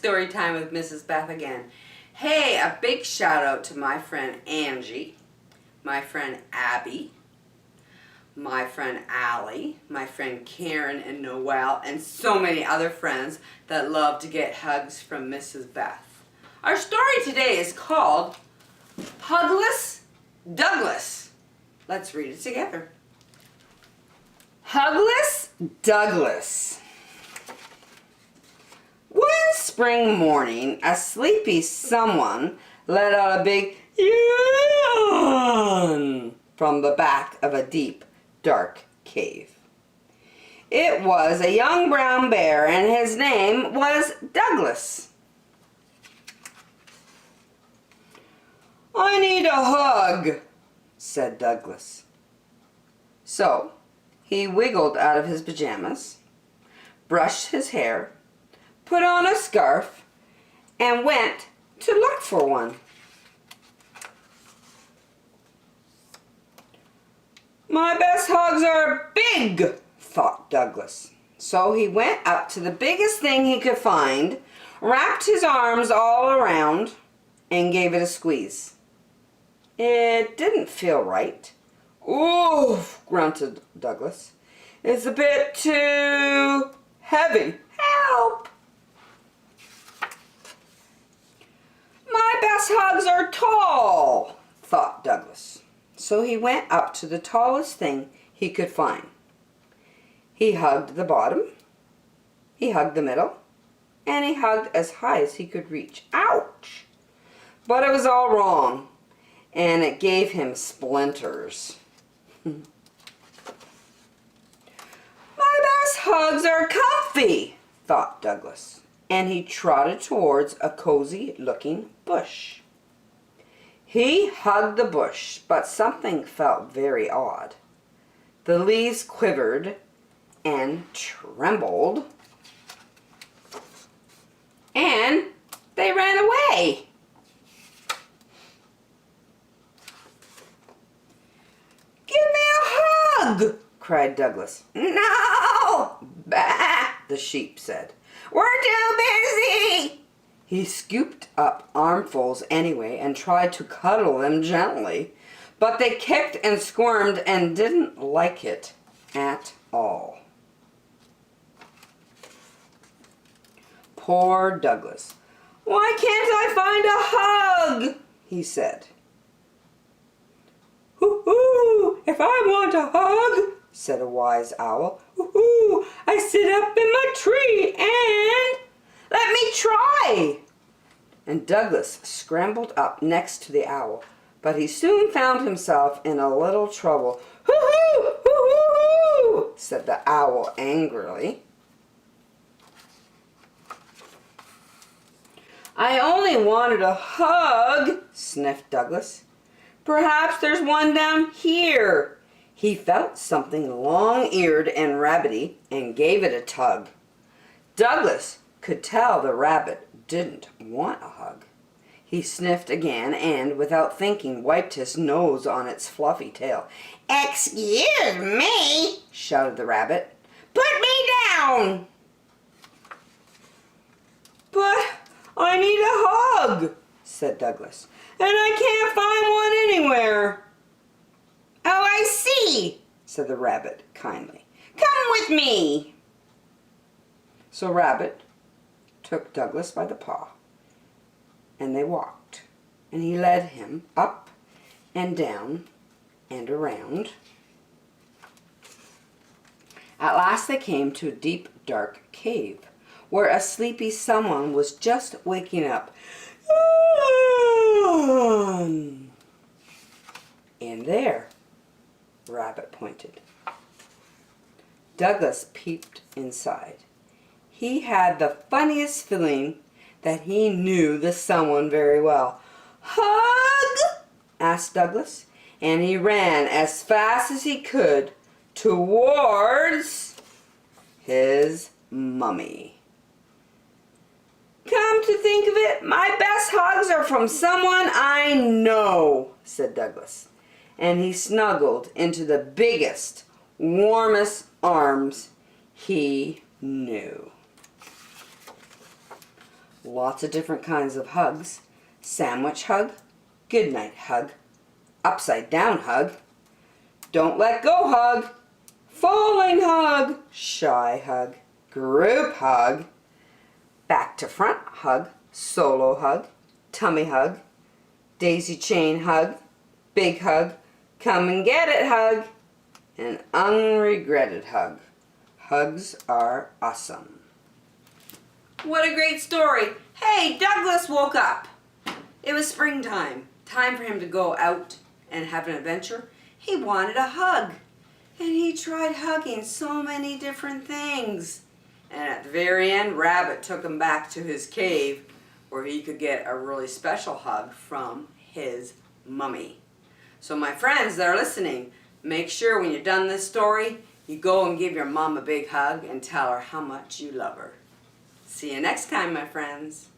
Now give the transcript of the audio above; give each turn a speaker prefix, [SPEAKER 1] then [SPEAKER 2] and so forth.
[SPEAKER 1] story time with Mrs. Beth again. Hey, a big shout out to my friend Angie, my friend Abby, my friend Allie, my friend Karen and Noelle, and so many other friends that love to get hugs from Mrs. Beth. Our story today is called Hugless Douglas. Let's read it together. Hugless Douglas. One spring morning, a sleepy someone let out a big yawn from the back of a deep, dark cave. It was a young brown bear, and his name was Douglas. "I need a hug," said Douglas. So he wiggled out of his pajamas, brushed his hair, put on a scarf, and went to look for one. "My best hugs are big," thought Douglas. So he went up to the biggest thing he could find, wrapped his arms all around, and gave it a squeeze. It didn't feel right. "Oof," grunted Douglas. "It's a bit too heavy. Help!" "My best hugs are tall," thought Douglas. So he went up to the tallest thing he could find. He hugged the bottom, he hugged the middle, and he hugged as high as he could reach. Ouch! But it was all wrong, and it gave him splinters. "My best hugs are comfy," thought Douglas, and he trotted towards a cozy-looking bush. He hugged the bush, but something felt very odd. The leaves quivered and trembled, and they ran away. "Give me a hug!" cried Douglas. "No!" "Bah!" the sheep said. "We're too busy!" He scooped up armfuls anyway and tried to cuddle them gently, but they kicked and squirmed and didn't like it at all. Poor Douglas. "Why can't I find a hug?" he said. "Hoo-hoo, if I want a hug," said a wise owl, "hoo-hoo, I sit up in my tree and let me try." And Douglas scrambled up next to the owl, but he soon found himself in a little trouble. "Hoo-hoo, hoo-hoo," said the owl angrily. "I only wanted a hug," sniffed Douglas. "Perhaps there's one down here." He felt something long-eared and rabbity and gave it a tug. Douglas could tell the rabbit didn't want a hug. He sniffed again and, without thinking, wiped his nose on its fluffy tail. "Excuse me," shouted the rabbit. "Put me down." "But I need a hug," said Douglas, "and I can't find one anywhere." "Oh, I see," said the rabbit kindly. "Come with me." So Rabbit took Douglas by the paw, and they walked, and he led him up and down and around. At last they came to a deep, dark cave, where a sleepy someone was just waking up. "In there," Rabbit pointed. Douglas peeped inside. He had the funniest feeling that he knew the someone very well. "Hug?" asked Douglas, and he ran as fast as he could towards his mummy. "Come to think of it, my best hugs are from someone I know," said Douglas, and he snuggled into the biggest, warmest arms he knew. Lots of different kinds of hugs. Sandwich hug, goodnight hug, upside down hug, don't let go hug, falling hug, shy hug, group hug, back to front hug, solo hug, tummy hug, daisy chain hug, big hug, come and get it hug, and unregretted hug. Hugs are awesome. What a great story. Hey, Douglas woke up. It was springtime. Time for him to go out and have an adventure. He wanted a hug. And he tried hugging so many different things. And at the very end, Rabbit took him back to his cave where he could get a really special hug from his mummy. So my friends that are listening, make sure when you're done this story, you go and give your mom a big hug and tell her how much you love her. See you next time, my friends.